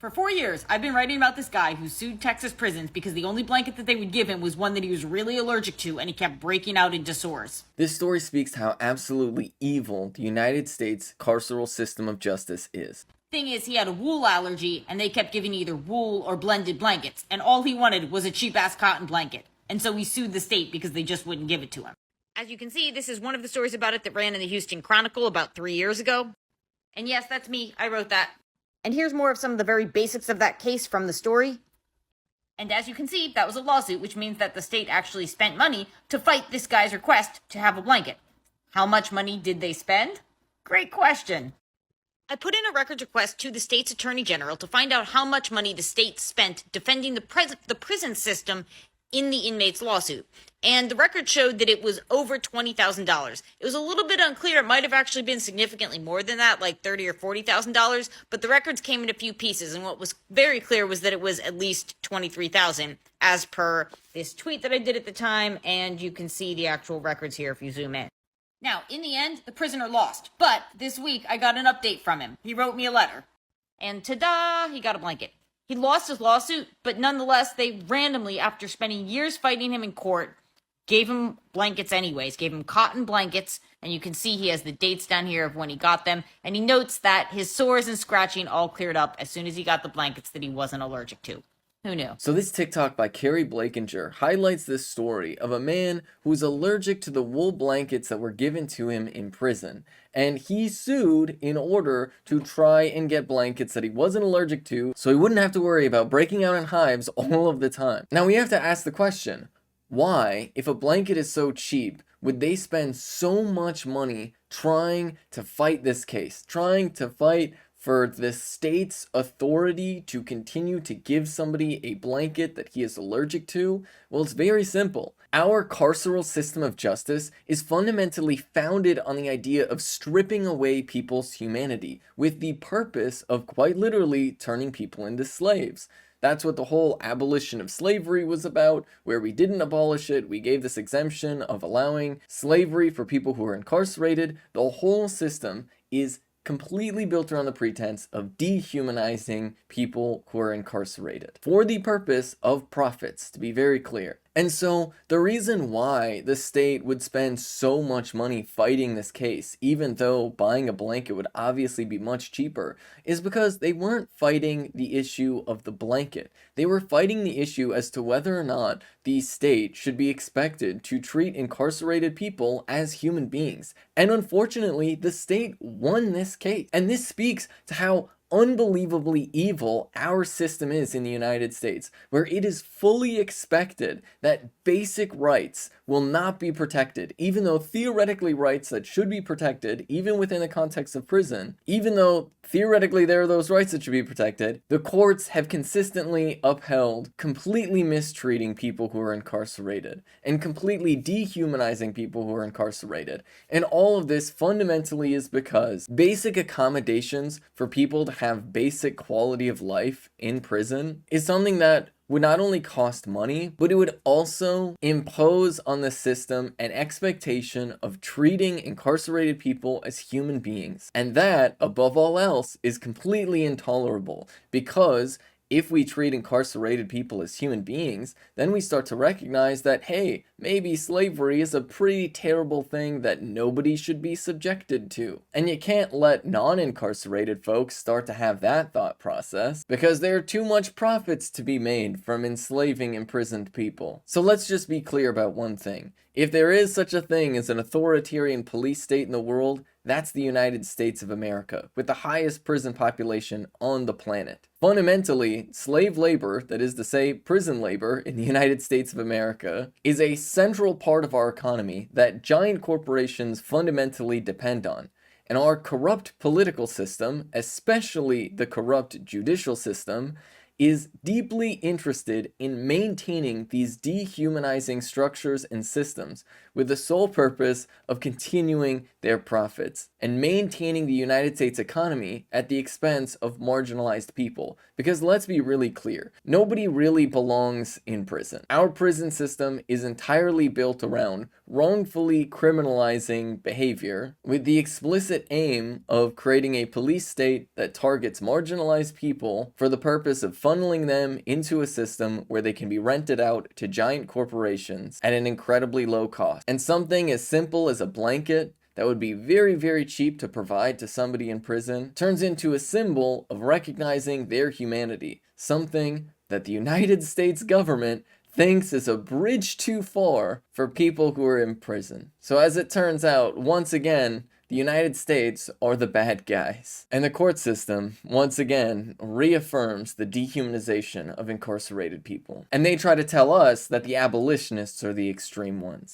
For 4 years, I've been writing about this guy who sued Texas prisons because the only blanket that they would give him was one that he was really allergic to, and he kept breaking out into sores. This story speaks to how absolutely evil the United States carceral system of justice is. Thing is, he had a wool allergy, and they kept giving either wool or blended blankets, and all he wanted was a cheap-ass cotton blanket. And so he sued the state because they just wouldn't give it to him. As you can see, this is one of the stories about it that ran in the Houston Chronicle about 3 years ago. And yes, that's me. I wrote that. And here's more of some of the very basics of that case from the story. And as you can see, that was a lawsuit, which means that the state actually spent money to fight this guy's request to have a blanket. How much money did they spend? Great question. I put in a records request to the state's attorney general to find out how much money the state spent defending the prison system in the inmate's lawsuit. And the record showed that it was over $20,000. It was a little bit unclear. It might have actually been significantly more than that, like $30,000 or $40,000, but the records came in a few pieces, and what was very clear was that it was at least $23,000 as per this tweet that I did at the time, and you can see the actual records here if you zoom in. Now, in the end, the prisoner lost, but this week I got an update from him. He wrote me a letter, and ta-da, he got a blanket. He lost his lawsuit, but nonetheless, they randomly, after spending years fighting him in court, gave him blankets anyways, gave him cotton blankets, and you can see he has the dates down here of when he got them, and he notes that his sores and scratching all cleared up as soon as he got the blankets that he wasn't allergic to. Who knew? So this TikTok by Carrie Blakinger highlights this story of a man who's allergic to the wool blankets that were given to him in prison. And he sued in order to try and get blankets that he wasn't allergic to so he wouldn't have to worry about breaking out in hives all of the time. Now we have to ask the question, why, if a blanket is so cheap, would they spend so much money trying to fight this case, trying to fight for the state's authority to continue to give somebody a blanket that he is allergic to? Well, it's very simple. Our carceral system of justice is fundamentally founded on the idea of stripping away people's humanity with the purpose of quite literally turning people into slaves. That's what the whole abolition of slavery was about, where we didn't abolish it, we gave this exemption of allowing slavery for people who are incarcerated. The whole system is completely built around the pretense of dehumanizing people who are incarcerated for the purpose of profits, to be very clear. And so the reason why the state would spend so much money fighting this case, even though buying a blanket would obviously be much cheaper, is because they weren't fighting the issue of the blanket. They were fighting the issue as to whether or not the state should be expected to treat incarcerated people as human beings. And unfortunately, the state won this case. And this speaks to how unbelievably evil our system is in the United States, where it is fully expected that basic rights will not be protected, even though theoretically rights that should be protected, even within the context of prison, even though theoretically there are those rights that should be protected, the courts have consistently upheld completely mistreating people who are incarcerated and completely dehumanizing people who are incarcerated. And all of this fundamentally is because basic accommodations for people to have basic quality of life in prison is something that would not only cost money, but it would also impose on the system an expectation of treating incarcerated people as human beings. And that, above all else, is completely intolerable, because if we treat incarcerated people as human beings, then we start to recognize that, hey, maybe slavery is a pretty terrible thing that nobody should be subjected to. And you can't let non-incarcerated folks start to have that thought process, because there are too much profits to be made from enslaving imprisoned people. So let's just be clear about one thing. If there is such a thing as an authoritarian police state in the world, that's the United States of America, with the highest prison population on the planet. Fundamentally, slave labor, that is to say prison labor in the United States of America, is a central part of our economy that giant corporations fundamentally depend on. And our corrupt political system, especially the corrupt judicial system, is deeply interested in maintaining these dehumanizing structures and systems with the sole purpose of continuing their profits and maintaining the United States economy at the expense of marginalized people. Because let's be really clear, nobody really belongs in prison. Our prison system is entirely built around wrongfully criminalizing behavior with the explicit aim of creating a police state that targets marginalized people for the purpose of funneling them into a system where they can be rented out to giant corporations at an incredibly low cost. And something as simple as a blanket that would be very, very cheap to provide to somebody in prison turns into a symbol of recognizing their humanity, something that the United States government thinks is a bridge too far for people who are in prison. So as it turns out, once again, the United States are the bad guys. And the court system, once again, reaffirms the dehumanization of incarcerated people. And they try to tell us that the abolitionists are the extreme ones.